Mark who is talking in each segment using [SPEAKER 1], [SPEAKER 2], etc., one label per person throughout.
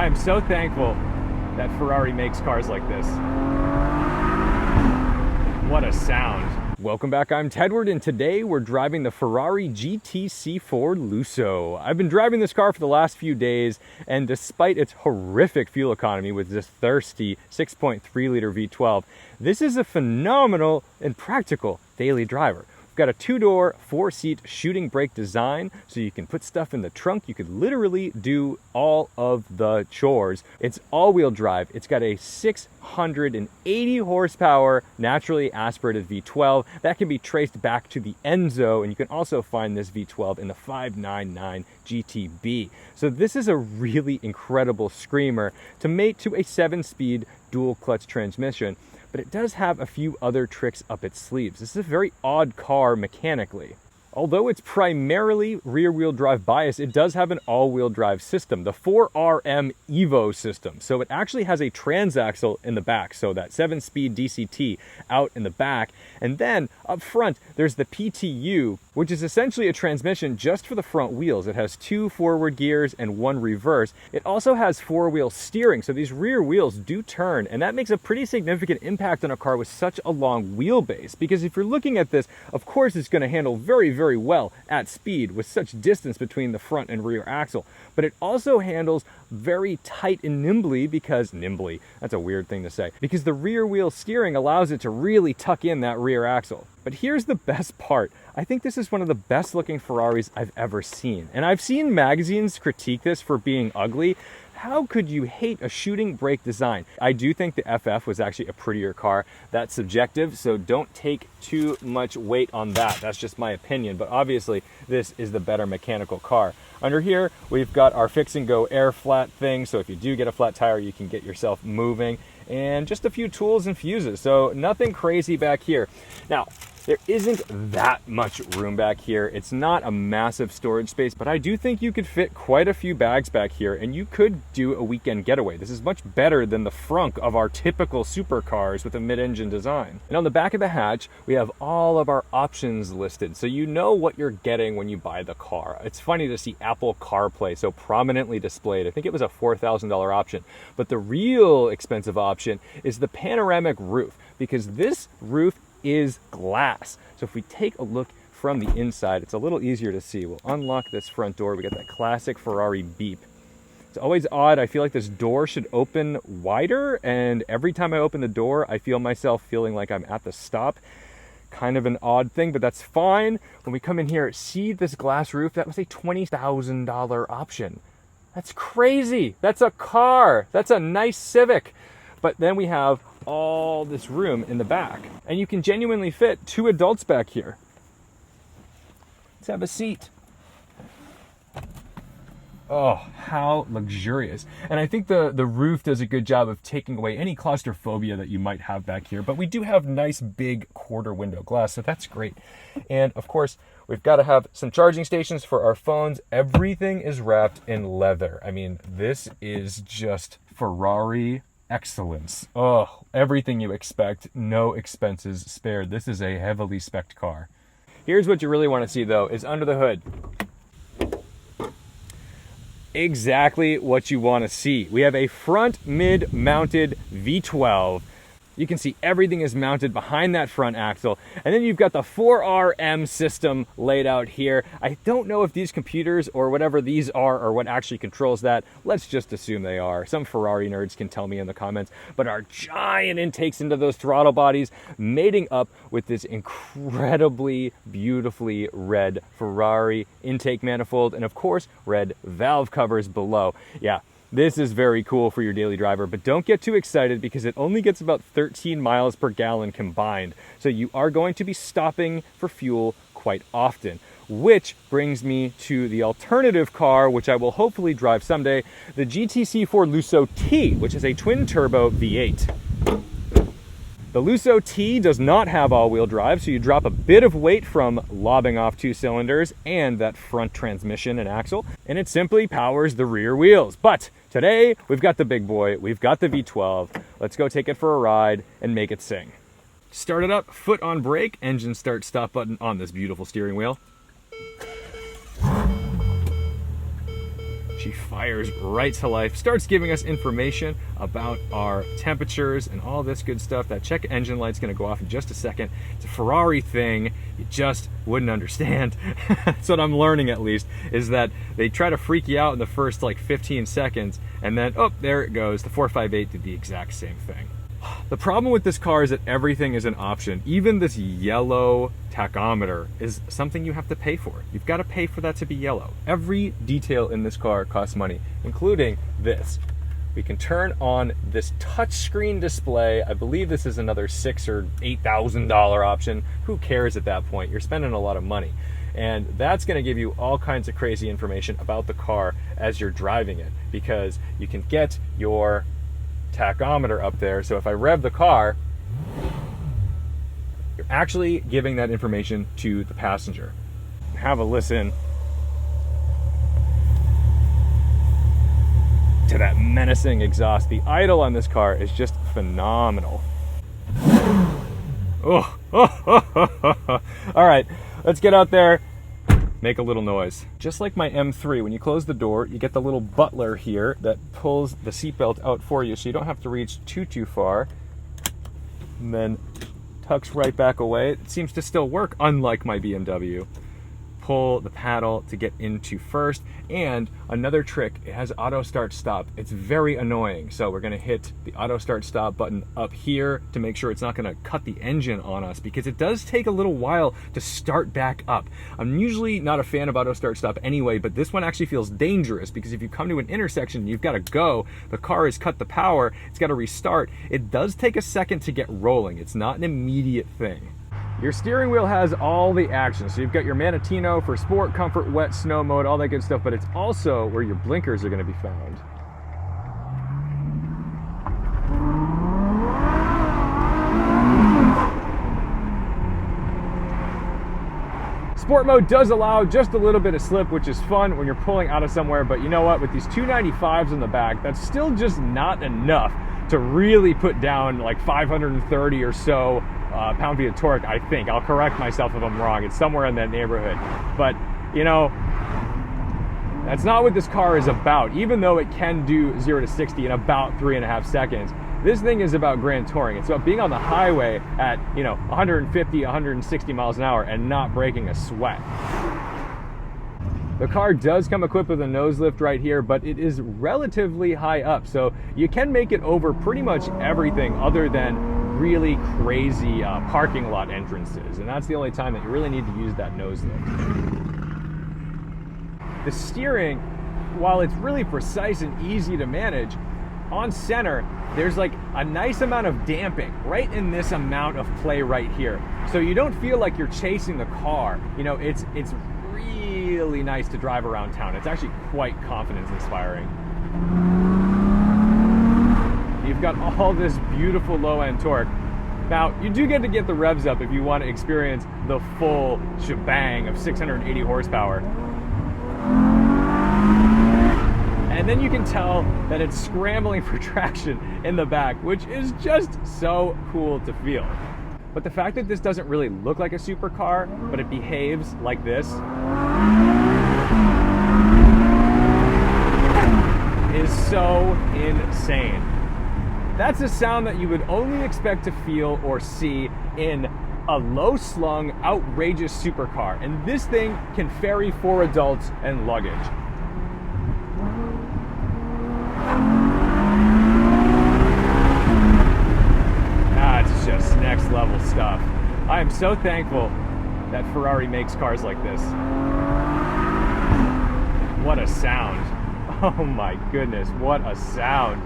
[SPEAKER 1] I am so thankful that Ferrari makes cars like this. What a sound. Welcome back, I'm Tedward, and today we're driving the Ferrari GTC4Lusso. I've been driving this car for the last few days, and despite its horrific fuel economy with this thirsty 6.3 liter V12, this is a phenomenal and practical daily driver. We've got a two-door, four-seat shooting brake design, so you can put stuff in the trunk. You could literally do all of the chores. It's all-wheel drive. It's got a 680 horsepower naturally aspirated V12 that can be traced back to the Enzo, and you can also find this V12 in the 599 GTB. So this is a really incredible screamer to mate to a 7-speed dual clutch transmission. But it does have a few other tricks up its sleeves. This is a very odd car mechanically. Although it's primarily rear-wheel drive bias, it does have an all-wheel drive system, the 4RM Evo system. So it actually has a transaxle in the back, so that 7-speed DCT out in the back. And then up front, there's the PTU, which is essentially a transmission just for the front wheels. It has 2 forward gears and 1 reverse. It also has 4-wheel steering, so these rear wheels do turn, and that makes a pretty significant impact on a car with such a long wheelbase. Because if you're looking at this, of course it's going to handle very well at speed with such distance between the front and rear axle, but it also handles very tight and nimbly because that's a weird thing to say, because the rear wheel steering allows it to really tuck in that rear axle. But here's the best part. I think this is one of the best looking Ferraris I've ever seen, and I've seen magazines critique this for being ugly. How could you hate a shooting brake design? I do think the FF was actually a prettier car. That's subjective, so don't take too much weight on that. That's just my opinion, but obviously this is the better mechanical car. Under here, we've got our fix and go air flat thing, so if you do get a flat tire, you can get yourself moving, and just a few tools and fuses, so nothing crazy back here. Now, there isn't that much room back here. It's not a massive storage space, but I do think you could fit quite a few bags back here, and you could do a weekend getaway. This is much better than the frunk of our typical supercars with a mid-engine design. And on the back of the hatch, we have all of our options listed, so you know what you're getting when you buy the car. It's funny to see Apple CarPlay so prominently displayed. I think it was a $4,000 option, but the real expensive option is the panoramic roof, because this roof is glass. So if we take a look from the inside, it's a little easier to see. We'll unlock this front door. We got that classic Ferrari beep. It's always odd. I feel like this door should open wider, and every time I open the door, I feel myself feeling like I'm at the stop. Kind of an odd thing, but that's fine. When we come in here, see this glass roof? That was a $20,000 option. That's crazy. That's a car. That's a nice Civic. But then we have all this room in the back, and you can genuinely fit 2 adults back here. Let's have a seat. Oh, how luxurious. And I think the roof does a good job of taking away any claustrophobia that you might have back here, but we do have nice big quarter window glass, so that's great. And of course, we've got to have some charging stations for our phones. Everything is wrapped in leather. I mean, this is just Ferrari excellence. Oh, everything you expect, no expenses spared. This is a heavily spec'd car. Here's what you really want to see though, is under the hood. Exactly what you want to see. We have a front mid mounted V12. You can see everything is mounted behind that front axle. And then you've got the 4RM system laid out here. I don't know if these computers or whatever these are what actually controls that. Let's just assume they are. Some Ferrari nerds can tell me in the comments. But our giant intakes into those throttle bodies, mating up with this incredibly beautifully red Ferrari intake manifold. And of course, red valve covers below. Yeah. This is very cool for your daily driver, but don't get too excited because it only gets about 13 miles per gallon combined. So you are going to be stopping for fuel quite often, which brings me to the alternative car, which I will hopefully drive someday, the GTC4Lusso T, which is a twin turbo V8. The Lusso T does not have all-wheel drive, so you drop a bit of weight from lobbing off 2 cylinders and that front transmission and axle, and it simply powers the rear wheels. But today, we've got the big boy, we've got the V12. Let's go take it for a ride and make it sing. Start it up, foot on brake, engine start stop button on this beautiful steering wheel. She fires right to life, starts giving us information about our temperatures and all this good stuff. That check engine light's gonna go off in just a second. It's a Ferrari thing you just wouldn't understand. That's what I'm learning, at least, is that they try to freak you out in the first like 15 seconds, and then, oh, there it goes. The 458 did the exact same thing. The problem with this car is that everything is an option. Even this yellow tachometer is something you have to pay for. You've got to pay for that to be yellow. Every detail in this car costs money, including this. We can turn on this touchscreen display. I believe this is another $6,000 or $8,000 option. Who cares at that point? You're spending a lot of money. And that's going to give you all kinds of crazy information about the car as you're driving it, because you can get your tachometer up there. So if I rev the car, you're actually giving that information to the passenger. Have a listen to that menacing exhaust. The idle on this car is just phenomenal. Oh. All right, let's get out there, make a little noise. Just like my M3, when you close the door, you get the little butler here that pulls the seatbelt out for you so you don't have to reach too far, and then tucks right back away. It seems to still work, unlike my BMW. Pull the paddle to get into first, and another trick, it has auto start stop. It's very annoying, so we're gonna hit the auto start stop button up here to make sure it's not gonna cut the engine on us, because it does take a little while to start back up. I'm usually not a fan of auto start stop anyway, but this one actually feels dangerous, because if you come to an intersection, you've gotta go, the car has cut the power, it's gotta restart. It does take a second to get rolling. It's not an immediate thing. Your steering wheel has all the action. So you've got your Manatino for sport, comfort, wet, snow mode, all that good stuff, but it's also where your blinkers are gonna be found. Sport mode does allow just a little bit of slip, which is fun when you're pulling out of somewhere, but you know what? With these 295s in the back, that's still just not enough to really put down like 530 or so pound-feet of torque, I think. I'll correct myself if I'm wrong. It's somewhere in that neighborhood. But, you know, that's not what this car is about. Even though it can do 0 to 60 in about 3.5 seconds, this thing is about grand touring. It's about being on the highway at, 150, 160 miles an hour and not breaking a sweat. The car does come equipped with a nose lift right here, but it is relatively high up, so you can make it over pretty much everything other than really crazy parking lot entrances, and that's the only time that you really need to use that nose lift. The steering, while it's really precise and easy to manage, on center, there's like a nice amount of damping right in this amount of play right here. So you don't feel like you're chasing the car. It's really nice to drive around town. It's actually quite confidence inspiring. You've got all this beautiful low-end torque. Now, you do get to get the revs up if you want to experience the full shebang of 680 horsepower. And then you can tell that it's scrambling for traction in the back, which is just so cool to feel. But the fact that this doesn't really look like a supercar, but it behaves like this, is so insane. That's a sound that you would only expect to feel or see in a low-slung, outrageous supercar. And this thing can ferry 4 adults and luggage. That's just next level stuff. I am so thankful that Ferrari makes cars like this. What a sound. Oh my goodness, what a sound.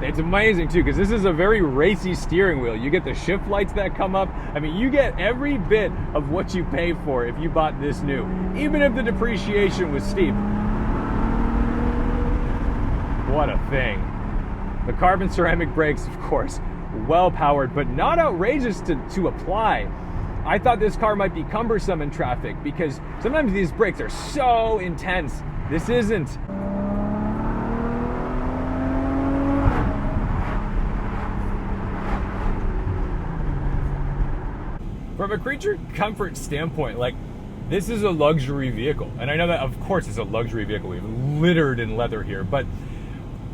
[SPEAKER 1] It's amazing too, because this is a very racy steering wheel. You get the shift lights that come up. I mean, you get every bit of what you pay for if you bought this new, even if the depreciation was steep. What a thing. The carbon ceramic brakes, of course, well powered, but not outrageous to apply. I thought this car might be cumbersome in traffic because sometimes these brakes are so intense. This isn't. From a creature comfort standpoint, like, This is a luxury vehicle. And I know that, of course, it's a luxury vehicle. We've littered in leather here, but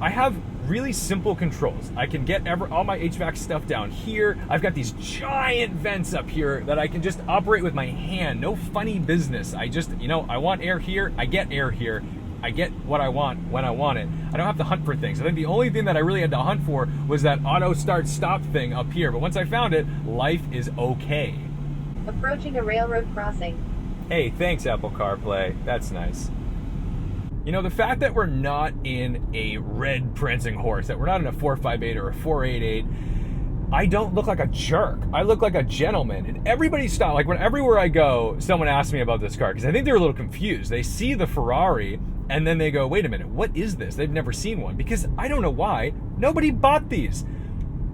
[SPEAKER 1] I have really simple controls. I can get all my HVAC stuff down here. I've got these giant vents up here that I can just operate with my hand. No funny business. I just, I want air here. I get air here. I get what I want when I want it. I don't have to hunt for things. I think the only thing that I really had to hunt for was that auto start stop thing up here. But once I found it, life is okay.
[SPEAKER 2] Approaching a railroad crossing.
[SPEAKER 1] Hey, thanks Apple CarPlay. That's nice. The fact that we're not in a red prancing horse, that we're not in a 458 or a 488, I don't look like a jerk. I look like a gentleman. And everybody stopped. Like, everywhere I go, someone asks me about this car, because I think they're a little confused. They see the Ferrari, and then they go, wait a minute, what is this? They've never seen one. Because I don't know why. Nobody bought these.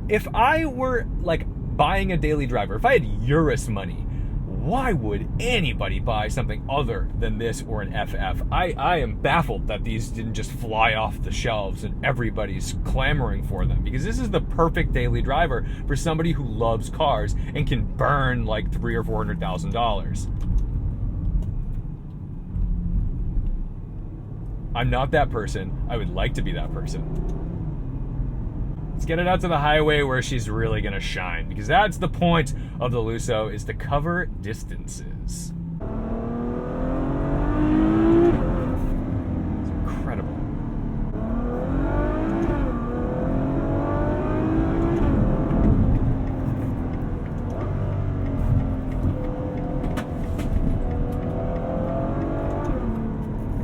[SPEAKER 1] If I were, buying a daily driver, if I had Urus money, why would anybody buy something other than this or an FF? I am baffled that these didn't just fly off the shelves and everybody's clamoring for them, because this is the perfect daily driver for somebody who loves cars and can burn like $300,000 or $400,000. I'm not that person. I would like to be that person. Let's get it out to the highway where she's really gonna shine, because that's the point of the Lusso, is to cover distances. It's incredible.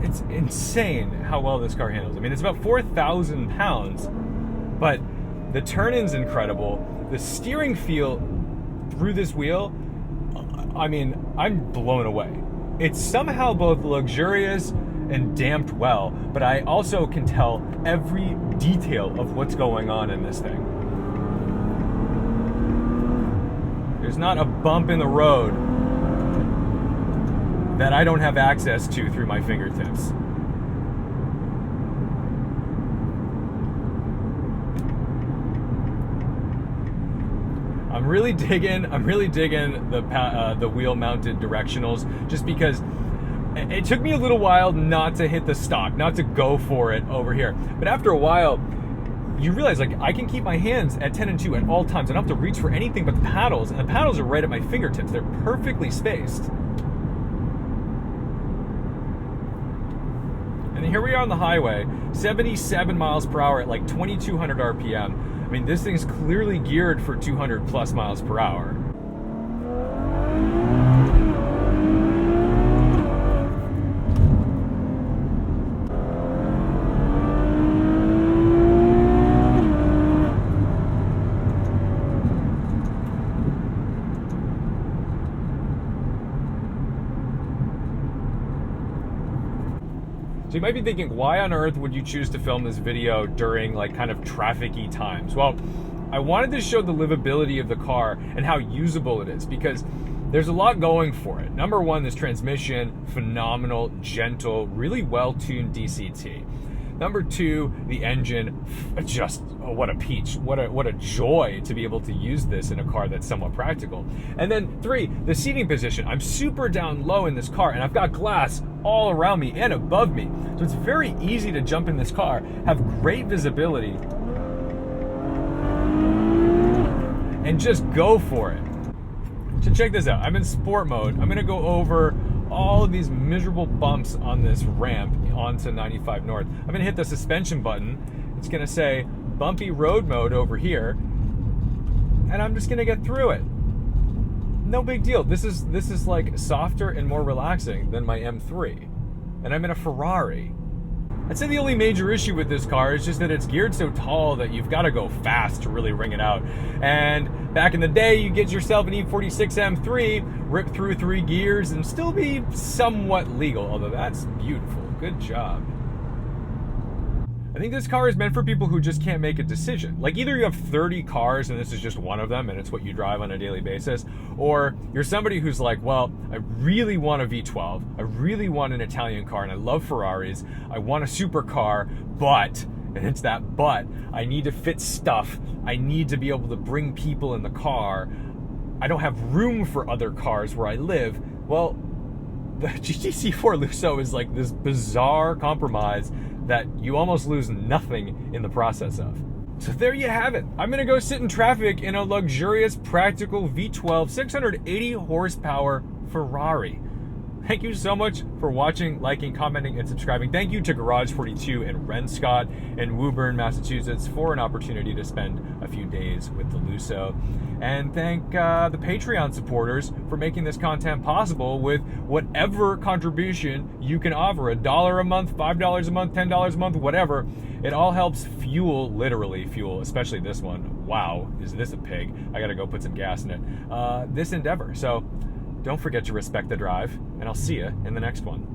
[SPEAKER 1] It's insane how well this car handles. I mean, it's about 4,000 pounds, but the turn-in's incredible. The steering feel through this wheel, I mean, I'm blown away. It's somehow both luxurious and damped well, but I also can tell every detail of what's going on in this thing. There's not a bump in the road that I don't have access to through my fingertips. I'm really digging the wheel-mounted directionals, just because it took me a little while not to hit the stock, not to go for it over here. But after a while, you realize, I can keep my hands at 10 and 2 at all times. I don't have to reach for anything but the paddles, and the paddles are right at my fingertips. They're perfectly spaced. And here we are on the highway, 77 miles per hour at 2,200 RPM. I mean, this thing's clearly geared for 200 plus miles per hour. So you might be thinking, why on earth would you choose to film this video during kind of traffic-y times? Well, I wanted to show the livability of the car and how usable it is, because there's a lot going for it. Number one, this transmission, phenomenal, gentle, really well-tuned DCT. Number two, the engine, just, what a peach. What a joy to be able to use this in a car that's somewhat practical. And then three, the seating position. I'm super down low in this car, and I've got glass all around me and above me. So it's very easy to jump in this car, have great visibility, and just go for it. So check this out. I'm in sport mode. I'm gonna go over all of these miserable bumps on this ramp onto 95 North. I'm gonna hit the suspension button. It's gonna say bumpy road mode over here, and I'm just gonna get through it. No big deal. This is softer and more relaxing than my M3, and I'm in a Ferrari. I'd say the only major issue with this car is just that it's geared so tall that you've got to go fast to really ring it out. And back in the day, you get yourself an E46 M3, rip through 3 gears, and still be somewhat legal, although that's beautiful. Good job. I think this car is meant for people who just can't make a decision. Either you have 30 cars and this is just one of them and it's what you drive on a daily basis, or you're somebody who's well, I really want a V12, I really want an Italian car, and I love Ferraris, I want a supercar, but, and it's that but, I need to fit stuff, I need to be able to bring people in the car, I don't have room for other cars where I live. Well, the GTC4Lusso is like this bizarre compromise that you almost lose nothing in the process of. So there you have it. I'm gonna go sit in traffic in a luxurious, practical V12 680 horsepower Ferrari. Thank you so much for watching, liking, commenting, and subscribing. Thank you to Garage42 in Wrenscott and Woburn, Massachusetts for an opportunity to spend a few days with the Lusso. And thank the Patreon supporters for making this content possible with whatever contribution you can offer. $1 a month, $5 a month, $10 a month, whatever. It all helps fuel, literally fuel, especially this one. Wow, is this a pig? I gotta go put some gas in it. This endeavor. So don't forget to respect the drive, and I'll see you in the next one.